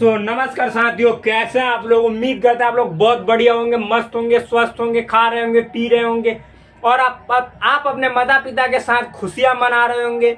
नमस्कार साथियों, कैसे हैं आप लोग। उम्मीद करते हैं आप लोग बहुत बढ़िया होंगे, मस्त होंगे, स्वस्थ होंगे, खा रहे होंगे, पी रहे होंगे और आप अपने माता पिता के साथ खुशियां मना रहे होंगे।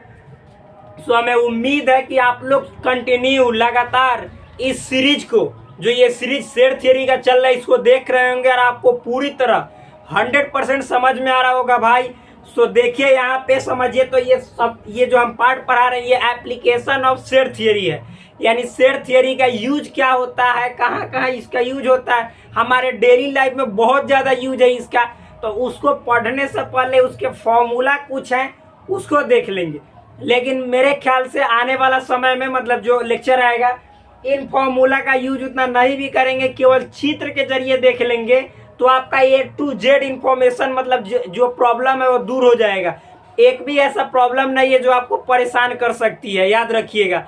हमें उम्मीद है कि आप लोग कंटिन्यू लगातार इस सीरीज को, जो ये सीरीज शेर थियरी का चल रहा है, इसको देख रहे होंगे और आपको पूरी तरह 100% समझ में आ रहा होगा भाई। देखिए यहाँ पे समझिए, तो ये जो हम पार्ट पढ़ा रहे हैं, ये एप्लीकेशन ऑफ शेर थियरी है। यानी शेर थियरी का यूज क्या होता है, कहाँ कहाँ इसका यूज होता है, हमारे डेली लाइफ में बहुत ज़्यादा यूज है इसका। तो उसको पढ़ने से पहले उसके फॉर्मूला कुछ हैं, उसको देख लेंगे। लेकिन मेरे ख्याल से आने वाला समय में, मतलब जो लेक्चर आएगा, इन फॉर्मूला का यूज उतना नहीं भी करेंगे, केवल चित्र के जरिए देख लेंगे तो आपका A to Z इंफॉर्मेशन, मतलब जो प्रॉब्लम है वो दूर हो जाएगा। एक भी ऐसा प्रॉब्लम नहीं है जो आपको परेशान कर सकती है, याद रखिएगा।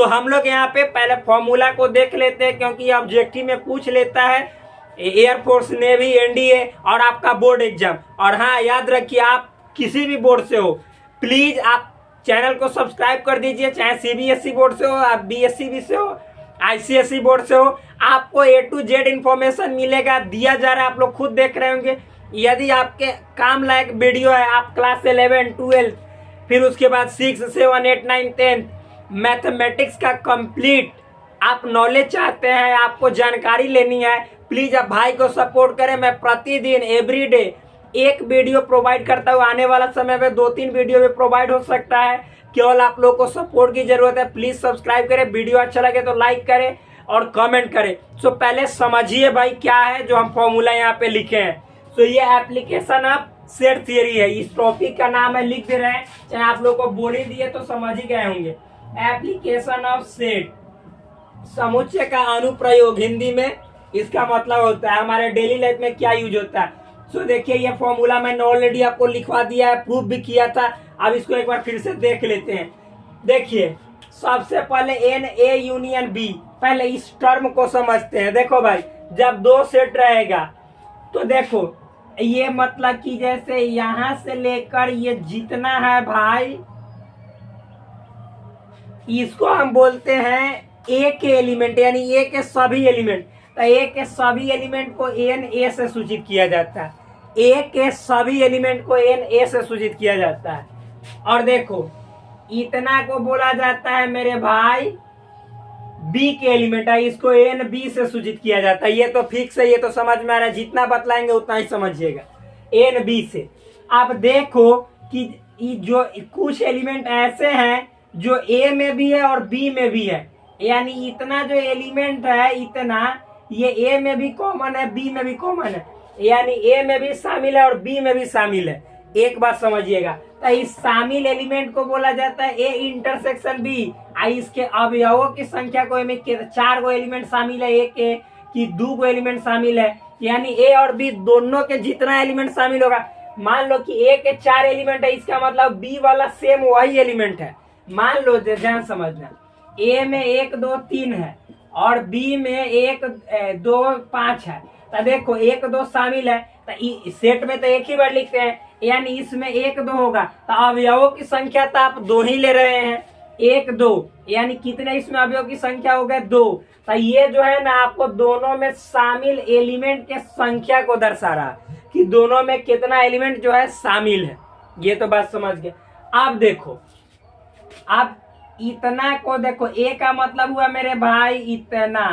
हम लोग यहाँ पे पहले फॉर्मूला को देख लेते हैं, क्योंकि ऑब्जेक्टिव में पूछ लेता है एयरफोर्स, नेवी, एनडीए और आपका बोर्ड एग्जाम। और हाँ, याद रखिए, आप किसी भी बोर्ड से हो, प्लीज आप चैनल को सब्सक्राइब कर दीजिए, चाहे CBSE बोर्ड से हो, आप BSc से हो, ICSE बोर्ड से हो, आपको A to Z इंफॉर्मेशन मिलेगा, दिया जा रहा है, आप लोग खुद देख रहे होंगे। यदि आपके काम लायक वीडियो है, आप क्लास 11, 12, फिर उसके बाद 6, 7, 8, 9, 10 मैथमेटिक्स का कंप्लीट आप नॉलेज चाहते हैं, आपको जानकारी लेनी है, प्लीज आप भाई को सपोर्ट करें। मैं प्रतिदिन एवरीडे एक वीडियो प्रोवाइड करता हूँ, आने वाला समय में 2-3 वीडियो भी प्रोवाइड हो सकता है। केवल आप लोगों को सपोर्ट की जरूरत है। प्लीज सब्सक्राइब करें, वीडियो अच्छा लगे तो लाइक करें और कमेंट करें। पहले समझिए भाई क्या है जो हम फॉर्मूला यहाँ पे लिखे हैं। ये एप्लीकेशन ऑफ शेर थियरी है, इस टॉपिक का नाम है, लिख दे रहे हैं, चाहे आप लोग को बोल ही दिए तो समझ ही गए होंगे। एप्लीकेशन ऑफ सेट, समुच्चय का अनुप्रयोग, हिंदी में इसका मतलब होता है हमारे डेली लाइफ में क्या यूज होता है। देखिए, ये फॉर्मूला मैंने ऑलरेडी आपको लिखवा दिया है, प्रूफ भी किया था। अब इसको एक बार फिर से देख लेते हैं। देखिए, सबसे पहले NA यूनियन B, पहले इस टर्म को समझते हैं। देखो भाई, जब दो सेट रहेगा तो देखो, ये मतलब कि जैसे यहां से लेकर ये जितना है भाई, इसको हम बोलते हैं A के एलिमेंट, यानी A के सभी एलिमेंट। तो A के सभी एलिमेंट को NA से सूचित किया जाता है, A के सभी एलिमेंट को NA से सूचित किया जाता है। और देखो, इतना को बोला जाता है मेरे भाई B के एलिमेंट है, इसको NB से सूचित किया जाता है। ये तो फिक्स है, ये तो समझ में आ रहा है, जितना बतलाएंगे उतना ही समझिएगा, NB से। आप देखो कि जो कुछ एलिमेंट ऐसे हैं जो A में भी है और B में भी है, यानी इतना जो एलिमेंट है, इतना ये A में भी कॉमन है, B में भी कॉमन है, यानी A में भी शामिल है और B में भी शामिल है। एक बात समझिएगा, तो इस शामिल एलिमेंट को बोला जाता है A इंटरसेक्शन B। इसके अवयवों की संख्या को, 4 गो एलिमेंट शामिल है A के, कि 2 गो एलिमेंट शामिल है, यानी A और B दोनों के जितना एलिमेंट शामिल होगा। मान लो कि A के 4 एलिमेंट है, इसका मतलब B वाला सेम वही एलिमेंट है। मान लो, ध्यान समझना, A में 1, 2, 3 है और B में 1, 2, 5 है। तो देखो 1, 2 शामिल है, तो सेट में तो एक ही बार लिखते हैं, यानी इसमें 1, 2 होगा। तो अवयवों की संख्या तो आप 2 ही ले रहे हैं, 1, 2, यानी कितने इसमें अवयव की संख्या हो गए, 2। तो ये जो है ना, आपको दोनों में शामिल एलिमेंट के संख्या को दर्शा रहा है कि दोनों में कितना एलिमेंट जो है शामिल है। ये तो बात समझ गए। अब देखो, अब इतना को देखो, A का मतलब हुआ मेरे भाई इतना।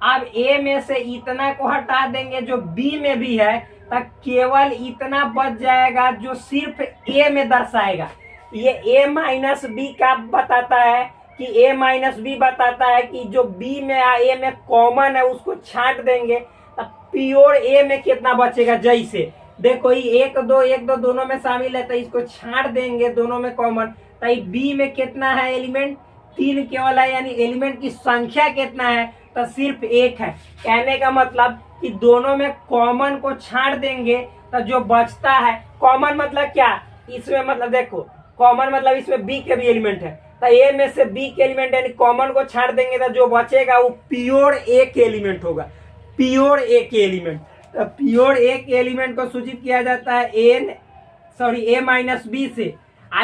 अब A में से इतना को हटा देंगे जो B में भी है, तब केवल इतना बच जाएगा जो सिर्फ A में दर्शाएगा। ये A माइनस B का बताता है कि A माइनस B बताता है कि जो B में A में कॉमन है उसको छांट देंगे, तब प्योर A में कितना बचेगा। जैसे देखो, ये 1, 2, 1, 2 दोनों में शामिल है, तो इसको छांट देंगे, दोनों में कॉमन। तो B में कितना है एलिमेंट, 3 केवल है, यानी एलिमेंट की संख्या कितना है, तो सिर्फ 1 है। कहने का मतलब कि दोनों में कॉमन को छांट देंगे तो जो बचता है, कॉमन मतलब क्या, इसमें मतलब देखो, कॉमन मतलब इसमें B के भी एलिमेंट है, तो A में से B के एलिमेंट, यानी कॉमन को छांट देंगे तो जो बचेगा वो प्योर A के एलिमेंट होगा, प्योर A के एलिमेंट। तो प्योर A के एलिमेंट को सूचित किया जाता है A माइनस B से।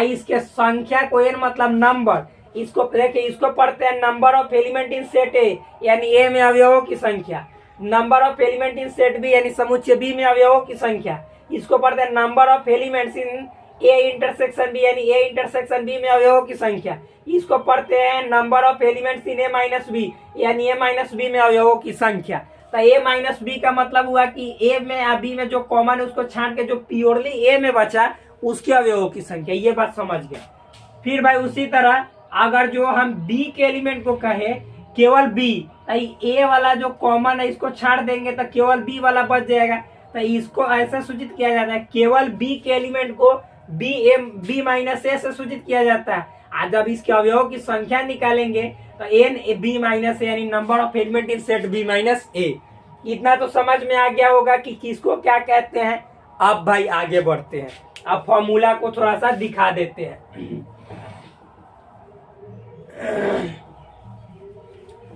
इसके संख्या को N मतलब नंबर, इसको देखिए, इसको पढ़ते हैं number of element in set A, यानी ए में अवयवों की संख्या। Number of element in set B, यानी समुच्चय बी में अवयवों की संख्या। इसको पढ़ते हैं number of elements in A intersection B, यानी ए इंटरसेक्शन बी में अवयवों की संख्या। इसको पढ़ते हैं number of elements in A minus B, यानी ए माइनस बी में अवयवों की संख्या। तो ए माइनस बी का मतलब हुआ कि ए में या बी में जो कॉमन है उसको छांट के जो प्योरली ए में बचा उसके अवयवों की संख्या। ये बात समझ गए। फिर भाई उसी तरह अगर जो हम बी के एलिमेंट को कहे केवल बी, ए वाला जो कॉमन है इसको छाड़ देंगे तो केवल बी वाला बच जाएगा। तो इसको ऐसे सूचित किया जाता है, केवल बी के एलिमेंट को बी माइनस ए से सूचित किया जाता है। आज जब इसके अवयवों की संख्या निकालेंगे तो एन बी माइनस ए, यानी number of element in set B minus A. इतना तो समझ में आ गया होगा कि किसको क्या कहते हैं। अब भाई आगे बढ़ते हैं, अब फॉर्मूला को थोड़ा सा दिखा देते हैं।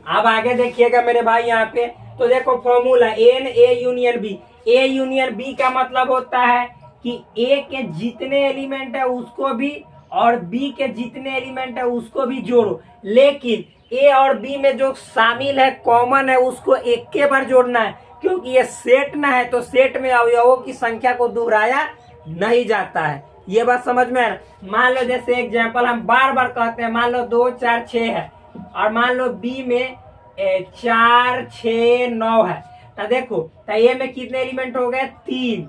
अब आगे देखिएगा मेरे भाई यहाँ पे, तो देखो formula n A union B. A union B का मतलब होता है कि ए के जितने एलिमेंट है उसको भी और बी के जितने एलिमेंट है उसको भी जोड़ो, लेकिन ए और बी में जो शामिल है कॉमन है उसको एक के बार जोड़ना है, क्योंकि ये सेट ना है तो सेट में अवयवों की संख्या को दोहराया नहीं जाता है। ये बात समझ में है। मान लो जैसे एग्जांपल हम बार बार कहते हैं, मान लो 2 4 6 है और मान लो बी में 4 6 9 है। तो देखो तो ए में कितने एलिमेंट हो गए 3,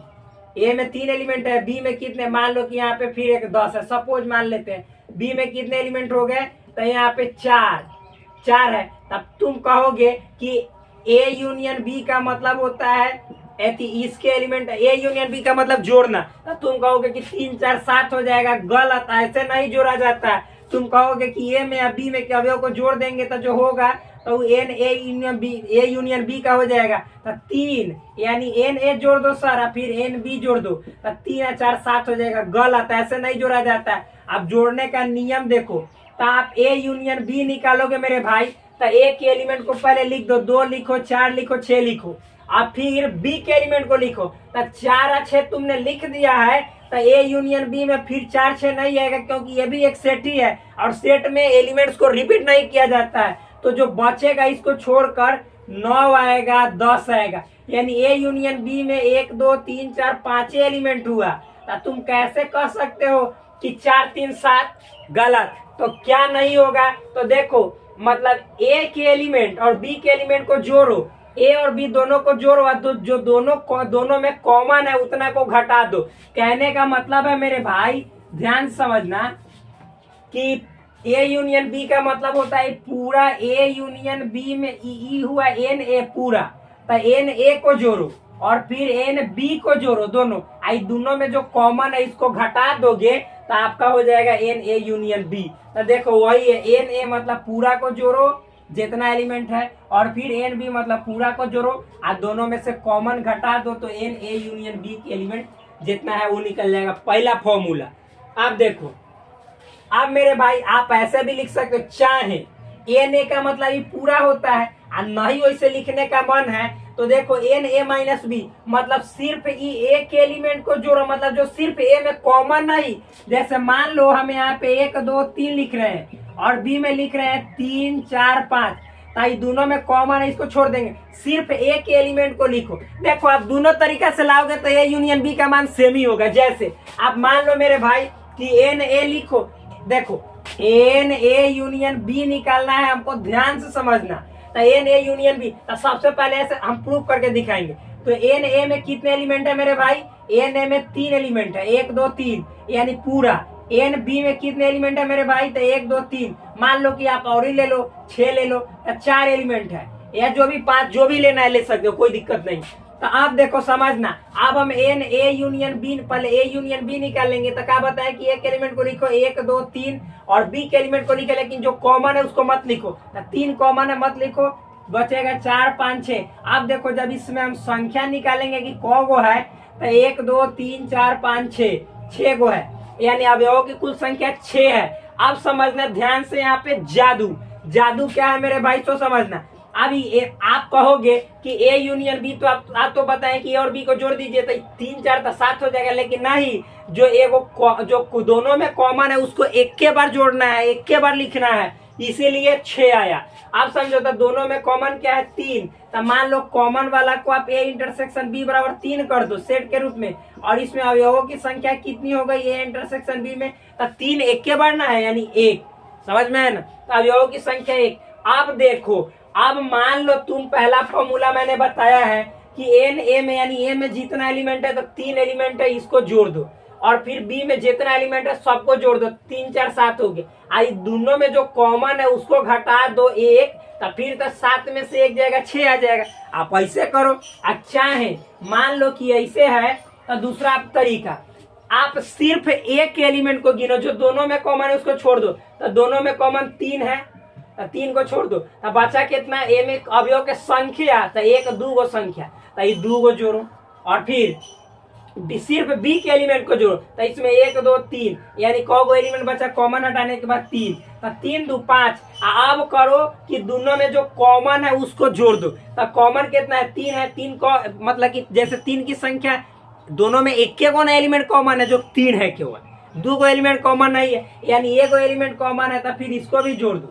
ए में 3 एलिमेंट है। बी में कितने, मान लो कि यहाँ पे फिर एक 10 है, सपोज मान लेते हैं। बी में कितने एलिमेंट हो गए, तो यहाँ पे 4 है। तब तुम कहोगे कि ए यूनियन बी का मतलब होता है इसके एलिमेंट, ए यूनियन बी का मतलब जोड़ना। तो तुम कहोगे कि 3 4 7 हो जाएगा। गलत, ऐसे नहीं जोड़ा जाता है। तुम कहोगे कि ए में या बी में के अवयव को जोड़ देंगे तो जो होगा तो एन ए यूनियन बी का हो जाएगा। तो 3 यानी एन ए जोड़ दो सारा, फिर एन बी जोड़ दो, तो 3 और 4 7 हो जाएगा। गलत, ऐसे नहीं जोड़ा जाता है। अब जोड़ने का नियम देखो, तो आप ए यूनियन बी निकालोगे मेरे भाई, तो ए के एलिमेंट को पहले लिख दो, 2 लिखो, 4 लिखो, 6 लिखो। अब फिर बी के एलिमेंट को लिखो, तो 4 और 6 तुमने लिख दिया है, तो ए यूनियन बी में फिर 4 6 नहीं आएगा, क्योंकि ये भी एक सेट ही है और सेट में एलिमेंट्स को रिपीट नहीं किया जाता है। तो जो बचेगा इसको छोड़कर 9 आएगा, 10 आएगा, यानी ए यूनियन बी में 1 2 3 4 5 एलिमेंट हुआ। तो तुम कैसे कह सकते हो कि 4 3 7? गलत। तो क्या नहीं होगा, तो देखो मतलब ए के एलिमेंट और बी के एलिमेंट को जोड़ो, ए और बी दोनों को जोड़ो, तो जो दोनों में कॉमन है उतना को घटा दो। कहने का मतलब है मेरे भाई, ध्यान समझना कि ए यूनियन बी का मतलब होता है पूरा ए यूनियन बी में ई हुआ एन ए पूरा, तो एन ए को जोड़ो और फिर एन बी को जोड़ो, दोनों में जो कॉमन है इसको घटा दोगे तो आपका हो जाएगा एन ए यूनियन बी। तो देखो वही है, एन ए मतलब पूरा को जोड़ो जितना एलिमेंट है, और फिर एन बी मतलब पूरा को जोड़ो और दोनों में से कॉमन घटा दो, तो एन ए यूनियन बी के एलिमेंट जितना है वो निकल जाएगा। पहला फॉर्मूला। अब देखो, अब मेरे भाई आप ऐसे भी लिख सकते हो, चाहे एन ए का मतलब ये पूरा होता है और नहीं वैसे लिखने का मन है तो देखो एन ए माइनस बी मतलब सिर्फ ए के एलिमेंट को जोड़ो, मतलब जो सिर्फ ए में कॉमन नहीं। जैसे मान लो हम यहाँ पे 1 2 3 लिख रहे हैं और बी में लिख रहे हैं 3 4 5, ताकि दोनों में कॉमन है, इसको छोड़ देंगे, सिर्फ ए के एलिमेंट को लिखो। देखो आप दोनों तरीका से लाओगे तो ए यूनियन बी का मान सेम ही होगा। जैसे आप मान लो मेरे भाई कि एन ए लिखो, देखो एन ए यूनियन बी निकालना है हमको, ध्यान से समझना। तो एन ए यूनियन बी, तो सबसे पहले ऐसे हम प्रूफ करके दिखाएंगे। तो एन ए में कितने एलिमेंट है मेरे भाई, एन ए में 3 एलिमेंट है, 1 2 3 यानी पूरा। एन बी में कितने एलिमेंट है मेरे भाई, तो 1 2 3, मान लो कि आप और ही ले लो, 6 ले लो, तो 4 एलिमेंट है, या जो भी 5 जो भी लेना है ले सकते हो, कोई दिक्कत नहीं। तो आप देखो समझना, अब हम एन ए यूनियन बी, पहले ए यूनियन बी निकालेंगे तो क्या बताया कि एक एलिमेंट को लिखो 1 2 3 और बी के एलिमेंट को लिखो, लेकिन जो कॉमन है उसको मत लिखो। तो 3 कॉमन है मत लिखो, बचेगा 4 5 6। अब देखो जब इसमें हम संख्या निकालेंगे कि कौ गो है, तो 1 2 3 4 5 6 गो है, यानी अवयवों की कुल संख्या 6 है। अब समझना ध्यान से, यहाँ पे जादू क्या है मेरे भाई, तो समझना। अब आप कहोगे कि ए यूनियन बी, तो आप तो बताएं कि ए और बी को जोड़ दीजिए तो 3 4 तो 7 हो जाएगा, लेकिन नहीं, जो जो दोनों में कॉमन है उसको एक के बार जोड़ना है, एक के बार लिखना है, इसीलिए 6 आया। आप समझो तो दोनों में कॉमन क्या है 3, तो मान लो कॉमन वाला को आप ए इंटरसेक्शन बी बराबर 3 कर दो सेट के रूप में, और इसमें अवयवों की संख्या कितनी हो गई ए इंटरसेक्शन बी में, तो 3 एक के बार ना है, यानी 1, समझ में है ना, तो अवयवों की संख्या 1। अब देखो, अब मान लो तुम पहला फॉर्मूला मैंने बताया है कि एन ए में, यानी ए में जितना एलिमेंट है तो 3 एलिमेंट है, इसको जोड़ दो, और फिर बी में जितना एलिमेंट है सबको जोड़ दो, 3 4 7 हो गए। आई दोनों में जो कॉमन है उसको घटा दो 1, तो फिर तो 7 में से 1 जाएगा 6 आ जाएगा। आप ऐसे करो। अच्छा है, मान लो कि ऐसे है तो दूसरा तरीका, आप सिर्फ एक एलिमेंट को गिनो, जो दोनों में कॉमन है उसको छोड़ दो, तो दोनों में कॉमन 3 है, 3 को छोड़ दो, तो बचा कितना, ए में अवयव के संख्या, तो 1 2 गो संख्या, तो ये 2 को जोड़ो, और फिर सिर्फ बी के एलिमेंट को जोड़ो, तो इसमें 1 2 3, यानी कौ गो एलिमेंट बचा कॉमन हटाने के बाद 3, तो 3 2 5। अब करो कि दोनों में जो कॉमन है उसको जोड़ दो, तो कॉमन कितना है 3 है, 3 को मतलब कि जैसे 3 की संख्या, दोनों में एक के कौन एलिमेंट कॉमन है, जो 3 है केवल, 2 को एलिमेंट कॉमन नहीं है, यानी 1 एलिमेंट कॉमन है, तो फिर इसको भी जोड़ दो,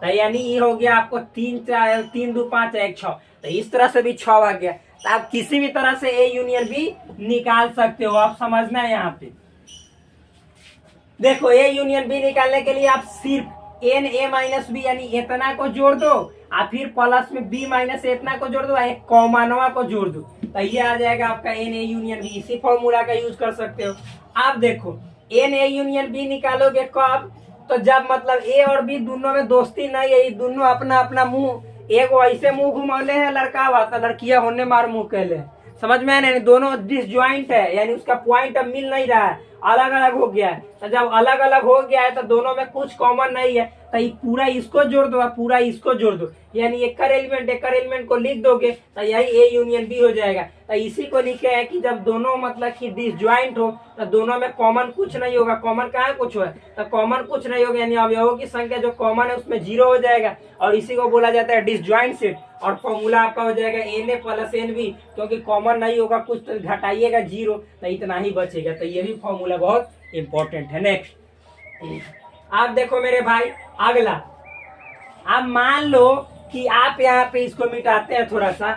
तो यानी ये हो गया आपको 3 2 5 1 6, तो इस तरह से भी 6 आ गया। तो आप किसी भी तरह से ए यूनियन बी निकाल सकते हो, आप समझना है यहाँ पे। देखो, ए यूनियन बी निकालने के लिए आप सिर्फ एन ए माइनस बी, यानी इतना को जोड़ दो, और फिर प्लस में बी माइनस इतना को जोड़ दो, एक कॉमनवा को जोड़ दो, तो ये आ जाएगा आपका एन ए यूनियन बी। इसी फॉर्मूला का यूज कर सकते हो। आप देखो, एन ए यूनियन बी निकालोगे कब, तो जब मतलब ए और बी दोनों में दोस्ती नहीं है, दोनों अपना अपना मुंह, एक ऐसे मुंह घुमौले है लड़का हुआ तो लड़कियां होने मार मुंह कहले, समझ में है, दोनों डिसजॉइंट है, यानी उसका पॉइंट अब मिल नहीं रहा है, अलग अलग हो गया है। तो जब अलग अलग हो गया है तो दोनों में कुछ कॉमन नहीं है, तो ये पूरा इसको जोड़ दो, पूरा इसको जोड़ दो, यानी एक एलिमेंट को लिख दोगे तो यही ए यूनियन बी हो जाएगा। तो इसी को लिखे है कि जब दोनों मतलब कि डिसजॉइंट हो तो दोनों में कॉमन कुछ नहीं होगा, कॉमन कहाँ कुछ हो, तो कॉमन कुछ नहीं होगा, यानी अवयवों की संख्या जो कॉमन है उसमें 0 हो जाएगा, और इसी को बोला जाता है डिसजॉइंट सेट। और फॉर्मूला आपका हो जाएगा n A plus n B, क्योंकि कॉमन नहीं होगा कुछ तो घटाइएगा 0, तो इतना ही बचेगा। तो ये भी फॉर्मूला बहुत इंपॉर्टेंट है। नेक्स्ट आप देखो मेरे भाई, अगला आप मान लो कि आप यहाँ पे इसको मिटाते हैं थोड़ा सा,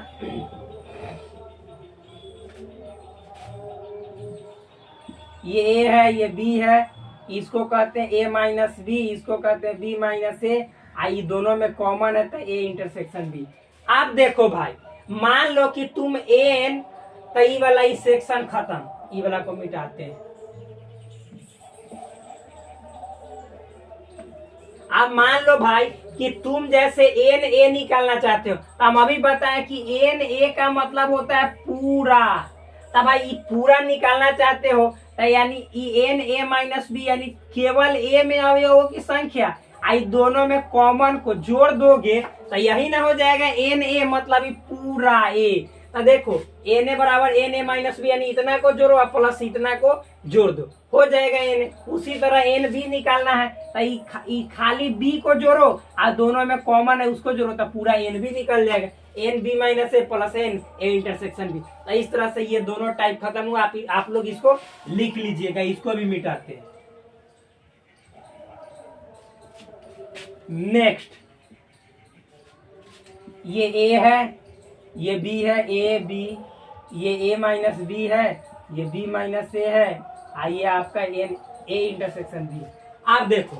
ये ए है, ये बी है, इसको कहते हैं ए माइनस बी, इसको कहते हैं बी माइनस ए, आई दोनों में कॉमन है तो ए इंटरसेक्शन बी। आप देखो भाई, मान लो कि तुम एन, तो ई वाला ई सेक्शन खत्म, ई वाला को मिटाते हैं। अब मान लो भाई कि तुम जैसे एन ए निकालना चाहते हो, तो हम अभी बताएं कि एन ए का मतलब होता है पूरा, तब भाई ये पूरा निकालना चाहते हो तो यानी एन ए माइनस बी, यानी केवल ए में अवयवों की संख्या, आई दोनों में कॉमन को जोड़ दोगे तो यही ना हो जाएगा एन ए, मतलब ये पूरा ए। तो देखो एन ए बराबर एन ए माइनस बी, यानी इतना को जोड़ो और प्लस इतना को जोड़ दो, हो जाएगा एन ए। उसी तरह एन बी निकालना है तो खाली बी को जोड़ो और दोनों में कॉमन है उसको जोड़ो, तो पूरा एन बी निकल जाएगा, n B minus A plus n A intersection B. तो इस तरह से ये दोनों टाइप खत्म हुआ। आप लोग इसको लिख लीजिएगा, इसको भी मिटाते हैं। नेक्स्ट, ये ए है, ये बी है, ए बी, ये ए माइनस बी है, ये बी माइनस ए है, आइए आपका एन ए इंटरसेक्शन बी। आप देखो,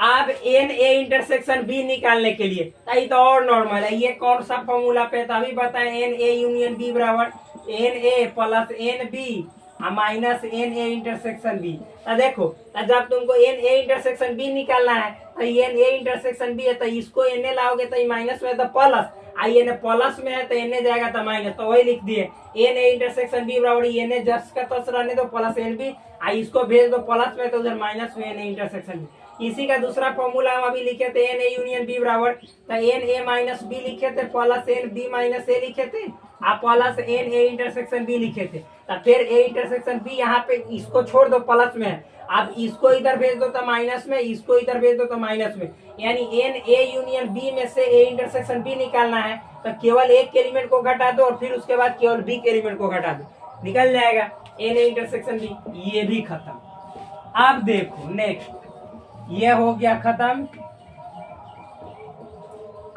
अब एन ए इंटरसेक्शन बी निकालने के लिए तो और नॉर्मल है, ये कौन सा फॉर्मूला पे तभी बताएं, एन ए यूनियन बी बराबर n A plus n B minus n A intersection B. तो देखो, तो जब तुमको एन ए इंटरसेक्शन बी निकालना है तो एन ए इंटरसेक्शन बी है, तो इसको एन ए लाओगे तो माइनस में तो प्लस, आई एन ए प्लस में है तो एन ए जाएगा तो माइनस, तो वही लिख दिए एन ए इंटरसेक्शन बी बराबर एन ए जस्ट का तस रहने दो प्लस एन बी, आई इसको भेज दो प्लस में तो उधर माइनस में एन ए इंटरसेक्शन बी। इसी का दूसरा फॉर्मूला हम अभी लिखे थे एन ए यूनियन बी बराबर, तो एन ए माइनस बी लिखे थे plus n B minus A लिखे थे, आप plus n A intersection B लिखे थे। तो फिर ए इंटरसेक्शन बी यहाँ पे इसको छोड़ दो प्लस में, अब इसको इधर भेज दो तो माइनस में, इसको इधर भेज दो तो माइनस में, यानी एन ए यूनियन बी में से ए इंटरसेक्शन बी निकालना है तो केवल एक एलिमेंट को घटा दो और फिर उसके बाद केवल बी के एलिमेंट को घटा दो, निकल जाएगा एन ए इंटरसेक्शन बी। ये भी खत्म। अब देखो नेक्स्ट, ये हो गया खत्म।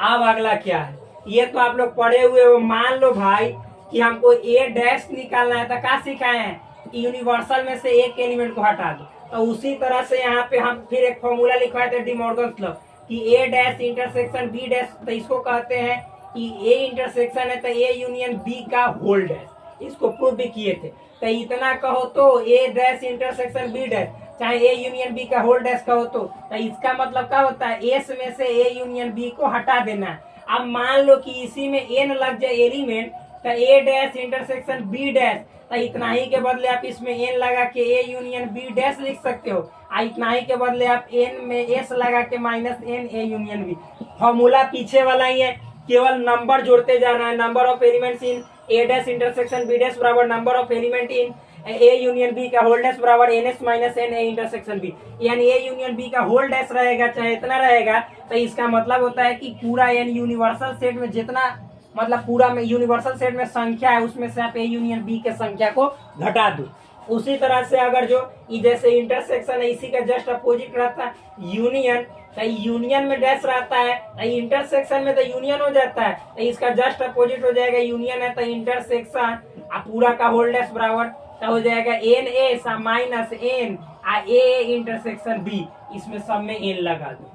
अब अगला क्या है, ये तो आप लोग पढ़े हुए हो। मान लो भाई कि हमको ए डैश निकालना है तो क्या सिखाए हैं, यूनिवर्सल में से एक एलिमेंट को हटा दो। तो उसी तरह से यहाँ पे हम फिर एक फॉर्मूला लिखवाए थे डी मॉर्गन्स लॉ कि ए डैश इंटरसेक्शन बी डैश, तो इसको कहते हैं कि ए इंटरसेक्शन है तो ए यूनियन बी का होल डैश, इसको प्रूव भी किए थे। तो इतना कहो तो ए डैश इंटरसेक्शन बी डैश, चाहे ए यूनियन बी का होल डैश कहो तो इसका मतलब क्या होता है, एस में से ए यूनियन बी को हटा देना है। अब मान लो कि इसी में एन लग जाए एलिमेंट तो ए डैश इंटरसेक्शन बी डैश, तो इतना ही के बदले आप इसमें एन लगा के ए यूनियन बी डैश लिख सकते हो, इतना ही के बदले आप एन में एस लगा के minus n A union B. Formula पीछे वाला ही है, केवल नंबर जोड़ते जाना है। Number of elements in A dash intersection B dash बराबर number of element in A union B का होल डैश बराबर n S minus n A intersection B, यानी ए यूनियन बी का होल डैश रहेगा चाहे इतना रहेगा, तो इसका मतलब होता है कि पूरा यानी यूनिवर्सल सेट में जितना मतलब पूरा में यूनिवर्सल सेट में संख्या है उसमें से आप ए यूनियन बी के संख्या को घटा दो। उसी तरह से अगर जो जैसे इंटरसेक्शन है इसी का जस्ट अपोजिट रहता है यूनियन, तो यूनियन में डैश रहता है, इंटरसेक्शन में तो यूनियन हो जाता है, तो इसका जस्ट अपोजिट हो जाएगा यूनियन है तो इंटरसेक्शन पूरा का होल डैश बराबर तो हो जाएगा n A minus n A intersection B, इसमें सब में एन लगा दो,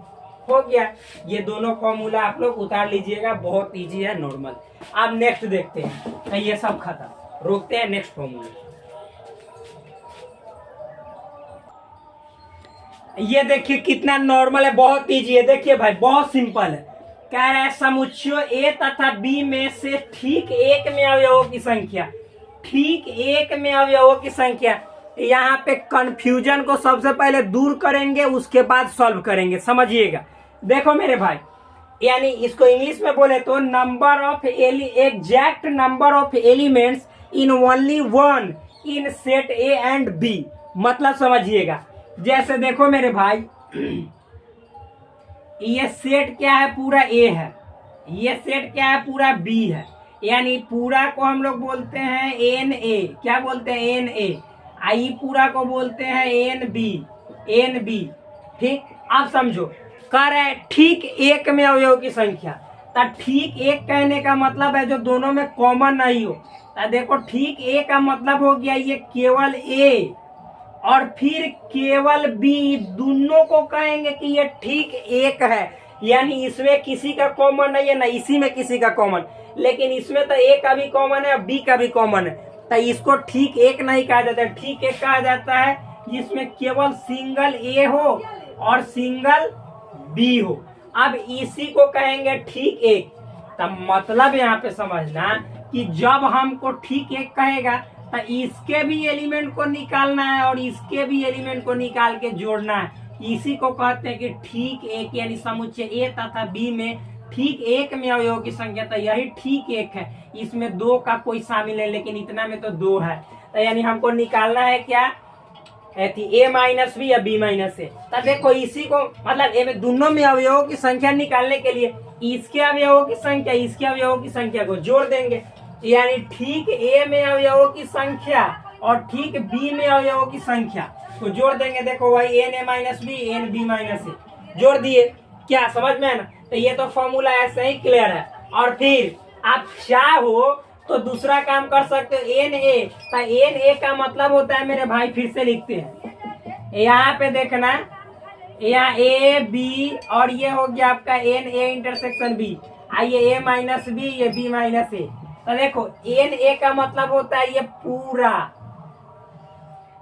हो गया। ये दोनों फॉर्मूला आप लोग उतार लीजिएगा, बहुत इजी है, नॉर्मल। अब नेक्स्ट देखते हैं, तो ये सब खत्म, रोकते हैं नेक्स्ट फॉर्मूला। ये देखिए कितना नॉर्मल है, बहुत इजी है, देखिए भाई बहुत सिंपल है। कह रहा है समुच्चयों ए तथा बी में से ठीक एक में अवयवों की संख्या, ठीक एक में अवयवों की संख्या। यहाँ पे कंफ्यूजन को सबसे पहले दूर करेंगे उसके बाद सॉल्व करेंगे, समझिएगा। देखो मेरे भाई, यानी इसको इंग्लिश में बोले तो number of exact number of elements in only one in set A and B, मतलब समझिएगा। जैसे देखो मेरे भाई, ये सेट क्या है, पूरा ए है, ये सेट क्या है, पूरा बी है, यानी पूरा को हम लोग बोलते हैं एन ए, क्या बोलते हैं एन ए, आई पूरा को बोलते हैं एन बी, ठीक। अब समझो, कह रहा है ठीक एक में अवयव की संख्या, तो ठीक एक कहने का मतलब है जो दोनों में कॉमन नहीं हो। तो देखो ठीक ए का मतलब हो गया ये केवल ए और फिर केवल बी, दोनों को कहेंगे कि ये ठीक एक है, यानी इसमें किसी का कॉमन नहीं है ना इसी में किसी का कॉमन, लेकिन इसमें तो ए का भी कॉमन है और बी का भी कॉमन है, तो इसको ठीक एक नहीं कहा जाता है। ठीक एक कहा जाता है जिसमें केवल सिंगल ए हो और सिंगल बी हो। अब इसी को कहेंगे ठीक एक। तब मतलब यहाँ पे समझना कि जब हमको ठीक एक कहेगा तो इसके भी एलिमेंट को निकालना है और इसके भी एलिमेंट को निकाल के जोड़ना है, इसी को कहते हैं कि ठीक एक, यानी समुच्चय ए तथा बी में ठीक एक में अवयवों की संख्या, तो यही ठीक एक है, इसमें दो का कोई शामिल है लेकिन इतना में तो दो है, तो यानी हमको निकालना है क्या, ए माइनस बी या बी माइनस ए। तब देखो इसी को मतलब ए में दोनों में अवयवों की संख्या निकालने के लिए इसके अवयवों की संख्या इसके अवयवों की संख्या को जोड़ देंगे, यानी ठीक ए में अवयवों की संख्या और ठीक बी में अवयवों की संख्या को जोड़ देंगे। देखो वही n A minus B n B minus A जोड़ दिए, क्या समझ में है ना। तो ये तो फॉर्मूला ऐसे ही क्लियर है। और फिर आप चाहो तो दूसरा काम कर सकते हो, एन ए, तो एन ए का मतलब होता है मेरे भाई, फिर से लिखते हैं, यहाँ पे देखना, यहाँ ए बी और ये हो गया आपका एन ए इंटरसेक्शन बी, आइए ए माइनस बी ये बी माइनस ए। तो देखो एन ए का मतलब होता है ये पूरा,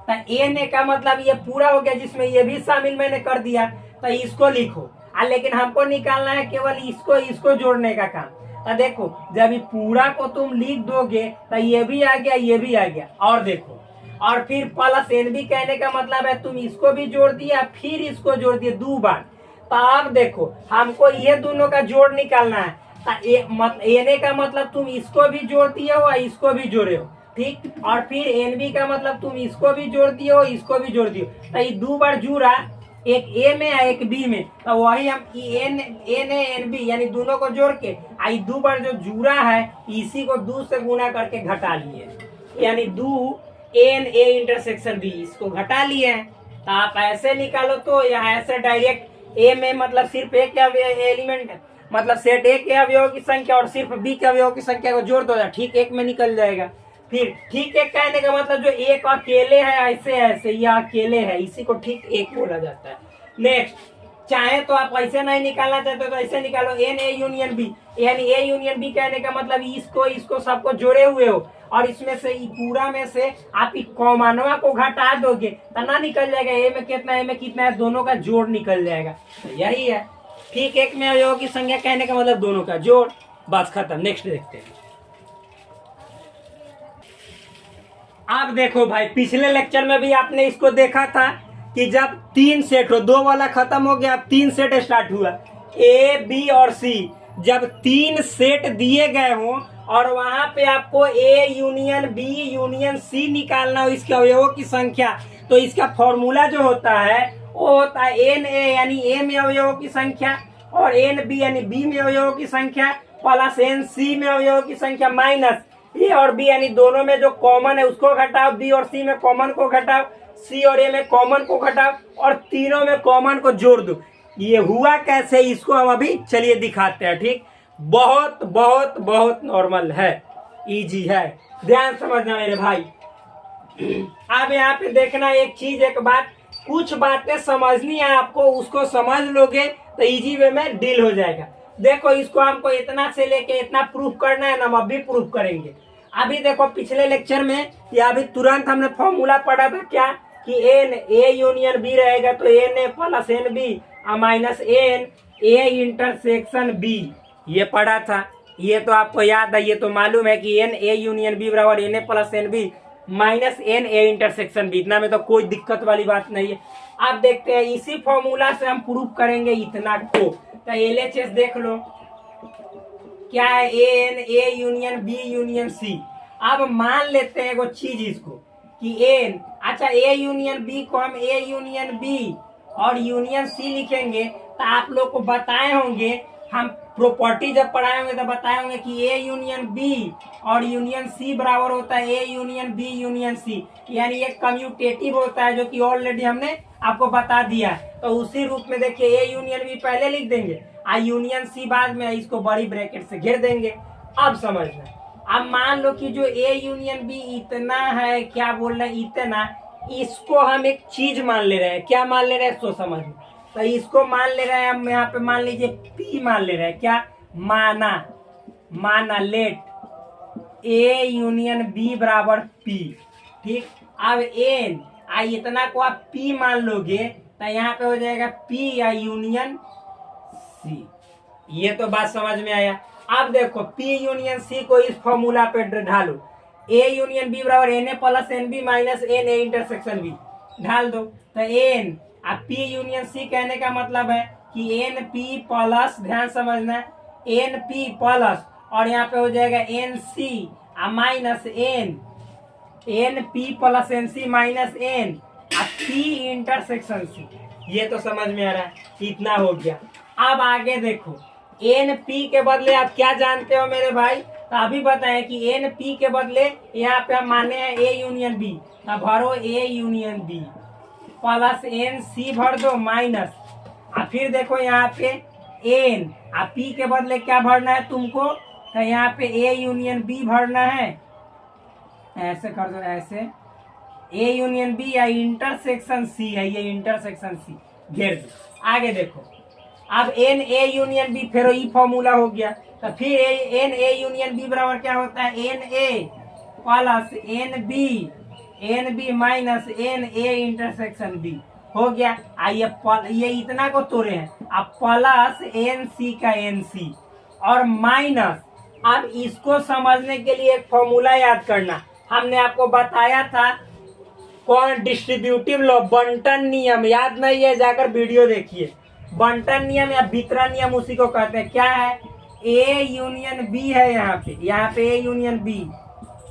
तो एन ए का मतलब ये पूरा हो गया जिसमें ये भी शामिल मैंने कर दिया, तो इसको लिखो। लेकिन हमको निकालना है केवल इसको जोड़ने का काम। तो देखो जब पूरा को तुम लिख दोगे तो ये भी आ गया ये भी आ गया, और देखो और फिर प्लस एन बी कहने का मतलब है तुम इसको भी जोड़ दिया फिर इसको जोड़ दिए 2 बार। तो अब देखो हमको ये दोनों का जोड़ निकालना है, एन ए का मतलब तुम इसको भी जोड़ दिए हो और इसको भी जोड़े हो, ठीक। और फिर एन बी का मतलब तुम इसको भी जोड़ दियो इसको भी जोड़ दियो, तो ये 2 बार जुड़ा, एक ए में या एक बी में, तो वही हम एन ए एन बी यानी दोनों को जोड़ के आई 2 बार जो जुड़ा है इसी को 2 से गुना करके घटा लिए, यानी 2 एन ए इंटरसेक्शन बी, इसको घटा लिए हैं। तो आप ऐसे निकालो तो या ऐसे डायरेक्ट ए में मतलब सिर्फ ए के एलिमेंट मतलब सेट ए के अवयव की संख्या और सिर्फ बी के अवयव की संख्या को जोड़ दो, ठीक एक में निकल जाएगा। फिर ठीक एक कहने का मतलब जो एक अकेले है ऐसे ऐसे या अकेले है इसी को ठीक एक बोला जाता है। नेक्स्ट, चाहे तो आप ऐसे नहीं निकालना चाहते तो ऐसे निकालो एन ए यूनियन बी, यानी ए यूनियन बी कहने का मतलब इसको सबको जोड़े हुए हो और इसमें से पूरा में से आप कॉमनवा को घटा दोगे तो ना निकल जाएगा ए में कितना है दोनों का जोड़ निकल जाएगा। तो यही है ठीक एक में अवयवों की संख्या कहने का मतलब दोनों का जोड़, बस खत्म। नेक्स्ट देखते हैं। आप देखो भाई पिछले लेक्चर में भी आपने इसको देखा था कि जब 3 सेट हो, 2 वाला खत्म हो गया, अब 3 सेट स्टार्ट हुआ, ए बी और सी, जब 3 सेट दिए गए हों और वहां पे आपको A union B union C निकालना हो इसके अवयवों की संख्या, तो इसका फॉर्मूला जो होता है वो होता है एन ए यानी ए में अवयवों की संख्या और एन बी यानी बी में अवयवों की संख्या प्लस एन सी में अवयवों की संख्या माइनस ए और बी यानी दोनों में जो कॉमन है उसको घटाओ, बी और सी में कॉमन को घटाओ, सी और ए में कॉमन को घटाओ और तीनों में कॉमन को जोड़ दो। ये हुआ कैसे इसको हम अभी चलिए दिखाते हैं। ठीक, बहुत बहुत बहुत नॉर्मल है, इजी है, ध्यान समझना मेरे भाई। अब यहाँ पे देखना एक चीज एक बात, कुछ बातें समझनी है आपको, उसको समझ लोगे तो इजी वे में डील हो जाएगा। देखो इसको हमको इतना से लेके इतना प्रूफ करना है ना, हम अभी प्रूफ करेंगे। अभी देखो पिछले लेक्चर में या अभी तुरंत हमने फॉर्मूला पढ़ा था क्या कि एन ए यूनियन बी रहेगा तो n A plus n B minus n A intersection B, ये पढ़ा था। ये तो आपको याद है, ये तो मालूम है कि एन ए यूनियन बी बराबर n A plus n B minus n A intersection B, इतना में तो कोई दिक्कत वाली बात नहीं है। अब देखते हैं इसी फॉर्मूला से हम प्रूफ करेंगे इतना को। तो LHS देख लो क्या है, n A union B union C. अब मान लेते हैं वो चीज इसको कि एन, अच्छा ए यूनियन बी को हम ए यूनियन बी और यूनियन सी लिखेंगे तो आप लोग को बताए होंगे, हम प्रॉपर्टी जब पढ़ाए होंगे तो बताए होंगे कि ए यूनियन बी और यूनियन सी बराबर होता है A union B union C, यानी ये कम्यूटेटिव होता है जो कि ऑलरेडी हमने आपको बता दिया। तो उसी रूप में देखिए ए यूनियन बी पहले लिख देंगे और यूनियन सी बाद में, इसको बड़ी ब्रैकेट से घेर देंगे। अब समझना, अब मान लो कि जो ए यूनियन बी इतना है, क्या बोल रहे हैं इतना, इसको हम एक चीज मान ले रहे हैं। क्या मान ले रहे हैं सो समझ लो। तो इसको मान ले रहे हैं हम यहाँ पे, मान लीजिए P मान ले रहे हैं। क्या माना लेट ए यूनियन बी बराबर P। ठीक, अब एन आई इतना को आप P मान लोगे तो यहाँ पे हो जाएगा P या यूनियन C। ये तो बात समझ में आया। अब देखो P यूनियन C को इस फॉर्मूला पे ढालो, ए यूनियन बी बराबर n A plus n B minus n A intersection B, ढाल दो। तो एन अब P यूनियन C कहने का मतलब है कि एन पी प्लस, ध्यान समझना, एन पी प्लस और यहाँ पे हो जाएगा n C minus n P plus n C minus n P intersection C. ये तो समझ में आ रहा है, इतना हो गया। अब आगे देखो, एन पी के बदले आप क्या जानते हो मेरे भाई, तो अभी बताएं कि एन पी के बदले यहाँ पे हम माने हैं ए यूनियन बी, तो भरो A union B plus n C भर दो माइनस, और फिर देखो यहाँ पे एन, पी के बदले क्या भरना है तुमको, तो यहाँ पे ए यूनियन बी भरना है। ऐसे कर दो, ऐसे ए यूनियन बी या इंटरसेक्शन सी है, ये इंटरसेक्शन सी घेर दो। आगे देखो, अब एन ए यूनियन बी, फिर ई फॉर्मूला हो गया। तो फिर एन ए यूनियन बी बराबर क्या होता है, n A plus n B minus n A intersection B हो गया। ये इतना को तोड़े हैं, अब प्लस एन सी का एन सी और माइनस। अब इसको समझने के लिए एक फॉर्मूला याद करना, हमने आपको बताया था कौन, डिस्ट्रीब्यूटिव लॉ, बंटन नियम, याद नहीं है जाकर वीडियो देखिए। बंटन नियम या वितरण नियम उसी को कहते हैं। क्या है, ए यूनियन बी है, यहाँ पे ए यूनियन बी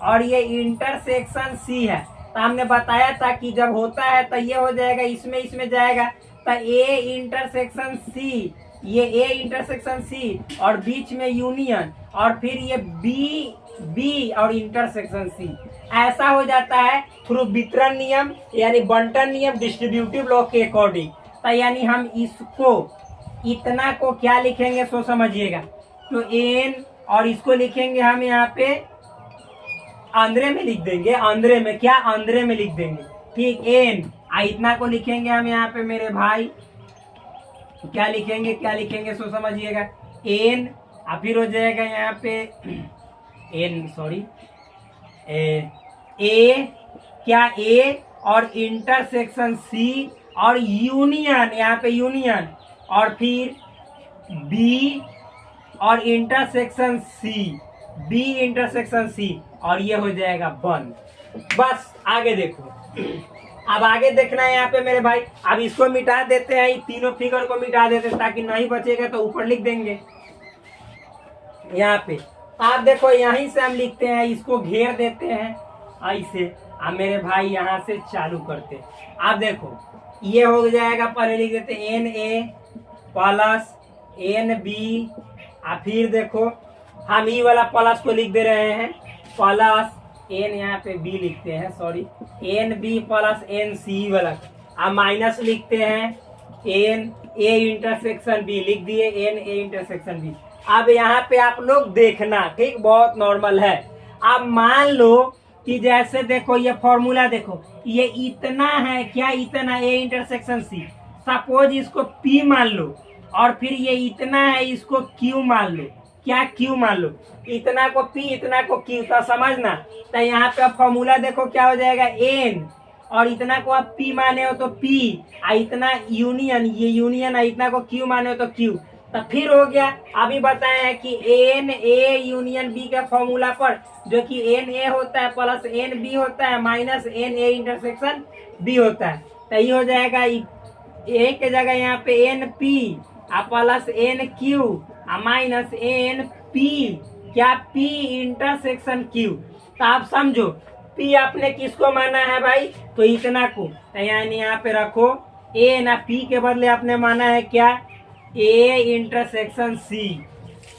और ये इंटरसेक्शन सी है। तो हमने बताया था कि जब होता है तो ये हो जाएगा, इसमें इसमें जाएगा, तो ए इंटरसेक्शन सी, ये ए इंटरसेक्शन सी और बीच में यूनियन, और फिर ये बी बी और इंटरसेक्शन सी। ऐसा हो जाता है थ्रू वितरण नियम यानी बंटन नियम, डिस्ट्रीब्यूटिव लॉ के अकॉर्डिंग। तो यानी हम इसको, इतना को क्या लिखेंगे सो समझिएगा, तो एन, और इसको लिखेंगे हम यहाँ पे आंध्रे में लिख देंगे, आंध्रे में क्या, आंध्रे में लिख देंगे, ठीक, एन। इतना को लिखेंगे हम यहाँ पे मेरे भाई, क्या लिखेंगे, क्या लिखेंगे सो समझिएगा, एन, और फिर हो जाएगा यहाँ पे एन, सॉरी, ए, क्या, ए और इंटरसेक्शन सी और यूनियन, यहाँ पे यूनियन, और फिर बी और intersection C, B intersection C, और ये हो जाएगा बंद। बस आगे देखो, अब आगे देखना है यहाँ पे मेरे भाई। अब इसको मिटा देते हैं, तीनों फिगर को मिटा देते हैं ताकि नहीं बचेगा तो ऊपर लिख देंगे यहाँ पे। आप देखो यहीं से हम लिखते हैं, इसको घेर देते हैं ऐसे। अब मेरे भाई यहाँ से चालू करते हैं। आप देखो ये हो जाएगा, पहले लिख देते हैं n A plus n B, और फिर देखो हम ई वाला प्लस को लिख दे रहे हैं, प्लस एन, यहाँ पे बी लिखते हैं, sorry, n B plus n C वाला, अब माइनस लिखते हैं एन ए इंटरसेक्शन बी, लिख दिए एन ए इंटरसेक्शन बी। अब यहाँ पे आप लोग देखना, ठीक, बहुत नॉर्मल है। अब मान लो कि जैसे देखो ये फॉर्मूला देखो, ये इतना है, क्या इतना, ए इंटरसेक्शन सी, सपोज इसको पी मान लो, और फिर ये इतना है, इसको क्यू मान लो, क्या, क्यू मान लो, इतना को पी इतना को क्यू, तो समझना। तो यहाँ पे फॉर्मूला देखो क्या हो जाएगा, एन, और इतना को आप पी माने हो तो पी, इतना यूनियन, ये यूनियन, इतना को क्यू माने हो तो क्यू, तो फिर हो गया। अभी बताए हैं कि एन ए यूनियन बी का फॉर्मूला पर, जो कि एन ए होता है प्लस एन बी होता है minus n A intersection B होता है, तो ये हो जाएगा ए के जगह यहाँ पे n P plus n Q minus n P, क्या, पी इंटरसेक्शन क्यू। तो आप समझो पी आपने किसको माना है भाई, तो इतना को, तो यानी यहाँ पे रखो ए ना, पी के बदले आपने माना है क्या, ए इंटरसेक्शन सी,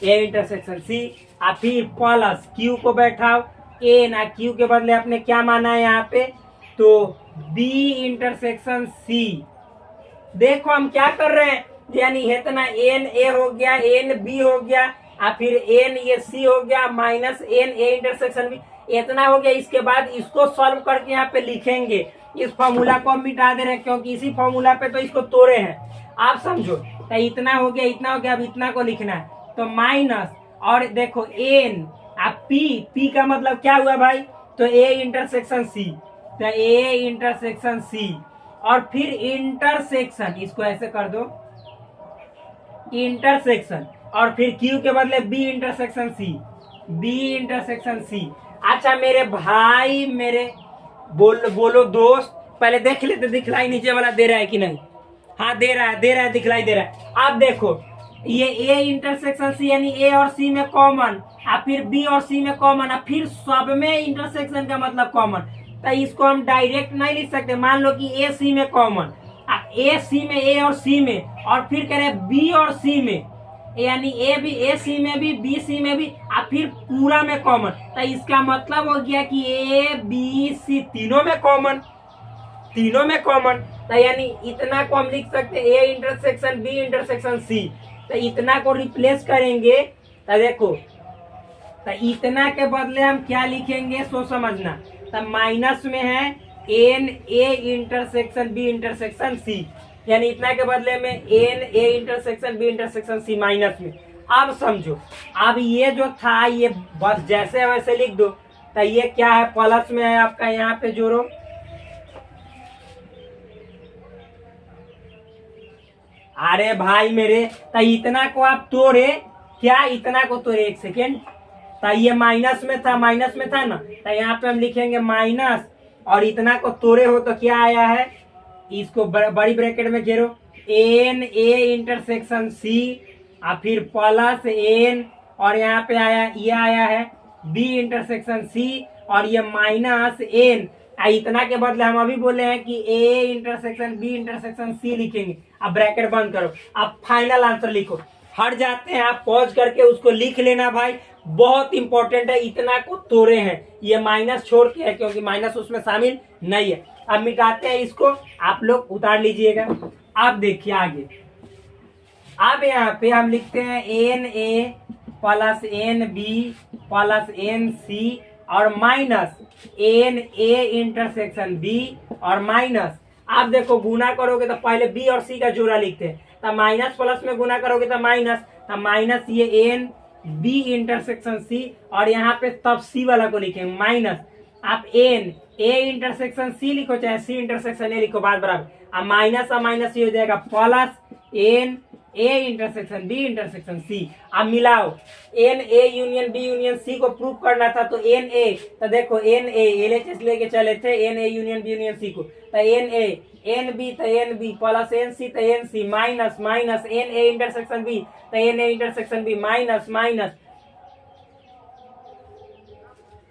ए इंटरसेक्शन सी, और फिर प्लस क्यू को बैठाओ, ए ना, क्यू के बदले आपने क्या माना है यहाँ पे, तो बी इंटरसेक्शन सी। देखो हम क्या कर रहे हैं, यानी इतना एन ए हो गया, एन बी हो गया, और फिर एन ये सी हो गया minus n A intersection B, इतना हो गया। इसके बाद इसको सॉल्व करके यहाँ पे लिखेंगे, इस फॉर्मूला को हम मिटा दे रहे हैं क्योंकि इसी फॉर्मूला पे तो इसको तोड़े हैं, आप समझो। तो इतना हो गया, इतना हो गया, अब इतना को लिखना है, तो माइनस, और देखो एन, अब पी, पी का मतलब क्या हुआ भाई, तो ए इंटरसेक्शन सी, तो ए इंटरसेक्शन सी, और फिर इंटरसेक्शन, इसको ऐसे कर दो इंटरसेक्शन, और फिर क्यू के बदले B intersection C, B intersection C. अच्छा मेरे भाई, मेरे बोलो दोस्त, पहले देख लेते दिखलाई नीचे वाला दे रहा है कि नहीं, हाँ दे रहा है, दे रहा है, दिखलाई दे रहा है। आप देखो ये ए इंटरसेक्शन सी यानी ए और सी में कॉमन, और फिर बी और सी में कॉमन, और फिर सब में इंटरसेक्शन का मतलब कॉमन, तो इसको हम डायरेक्ट नहीं लिख सकते। मान लो कि ए सी में कॉमन, ए सी में, ए और सी में, और फिर कह रहे बी और सी में, यानी ए भी, ए सी में भी, बी सी में भी, और फिर पूरा में कॉमन, तो इसका मतलब हो गया कि ए बी सी तीनों में कॉमन, तीनों में कॉमन। तो यानी इतना को हम लिख सकते हैं A intersection B intersection C. तो इतना को रिप्लेस करेंगे, तो देखो, तो इतना के बदले हम क्या लिखेंगे सो समझना, तो माइनस में है n A intersection B intersection C, यानी इतना के बदले में n A intersection B intersection C minus में। अब समझो, अब ये जो था ये बस जैसे वैसे लिख दो, तो ये क्या है, प्लस में है आपका, यहाँ पे जोड़ो, अरे भाई मेरे, तो इतना को आप तोड़े, क्या, इतना को तोड़े, एक सेकेंड, तो ये माइनस में था, माइनस में था ना, तो यहाँ पे हम लिखेंगे माइनस, और इतना को तोड़े हो तो क्या आया है, इसको बड़ी ब्रैकेट में घेरो, एन ए इंटरसेक्शन सी, और फिर प्लस एन, और यहाँ पे आया, ये आया है बी इंटरसेक्शन सी, और ये माइनस एन, इतना के बदले हम अभी बोले हैं कि A intersection B intersection C लिखेंगे। अब ब्रैकेट बंद करो, अब फाइनल आंसर लिखो। हट जाते हैं, आप पॉज करके उसको लिख लेना भाई, बहुत इंपॉर्टेंट है। इतना को तोड़े हैं, ये माइनस छोड़ के है क्योंकि माइनस उसमें शामिल नहीं है। अब मिटाते हैं इसको, आप लोग उतार लीजिएगा। अब देखिए आगे, अब यहाँ पे हम लिखते हैं n A plus n B plus n C और minus n A intersection B और माइनस, आप देखो गुना करोगे तो पहले बी और सी का जोड़ा लिखते हैं, तो माइनस प्लस में गुना करोगे तो माइनस, तो माइनस ये एन बी इंटरसेक्शन सी और यहाँ पे तब सी वाला को लिखेंगे माइनस, आप एन ए इंटरसेक्शन सी लिखो चाहे सी इंटरसेक्शन ए लिखो, बात बराबर। अब माइनस ये हो जाएगा plus n A intersection B intersection C. अब मिलाओ, n A union B union C को प्रूव करना था, तो एन ए, तो देखो एन ए एलएचएस लेके चले थे n A union B union C को, तो एन ए एन बी तो n B plus n C तो n C minus minus n A intersection B तो n A intersection B minus minus,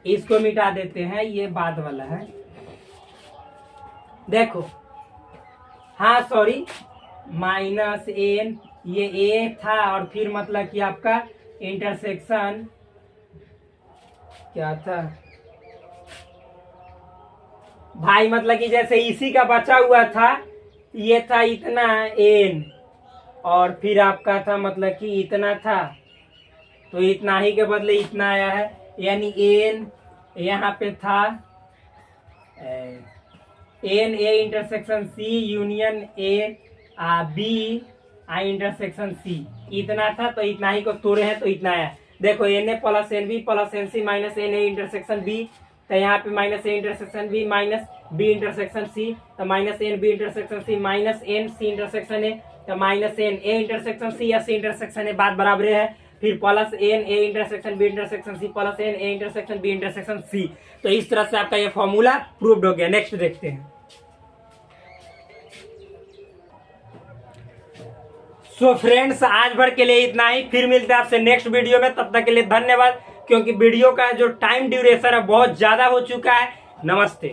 इसको मिटा देते हैं, ये बाद वाला है। देखो हाँ सॉरी, माइनस एन ये ए था और फिर मतलब कि आपका इंटरसेक्शन क्या था भाई, मतलब कि जैसे इसी का बचा हुआ था, ये था इतना एन और फिर आपका था मतलब कि इतना था, तो इतना ही के बदले इतना आया है, यानी एन यहाँ पे था n A intersection C union A B I intersection C, इतना था तो इतना ही को तोड़े हैं तो इतना आया। देखो n A plus n B plus n C minus n A intersection B, तो यहाँ पे minus A intersection B minus B intersection C, तो minus n B intersection C minus n C intersection A, तो minus n A intersection C या C intersection A, बात बराबर है। फिर plus n A intersection B intersection C plus n A intersection B intersection C. तो इस तरह से आपका ये फॉर्मूला प्रूव्ड हो गया। नेक्स्ट देखते हैं। सो फ्रेंड्स, आज भर के लिए इतना ही, फिर मिलते हैं आपसे नेक्स्ट वीडियो में। तब तक के लिए धन्यवाद, क्योंकि वीडियो का जो टाइम ड्यूरेशन है बहुत ज्यादा हो चुका है। नमस्ते।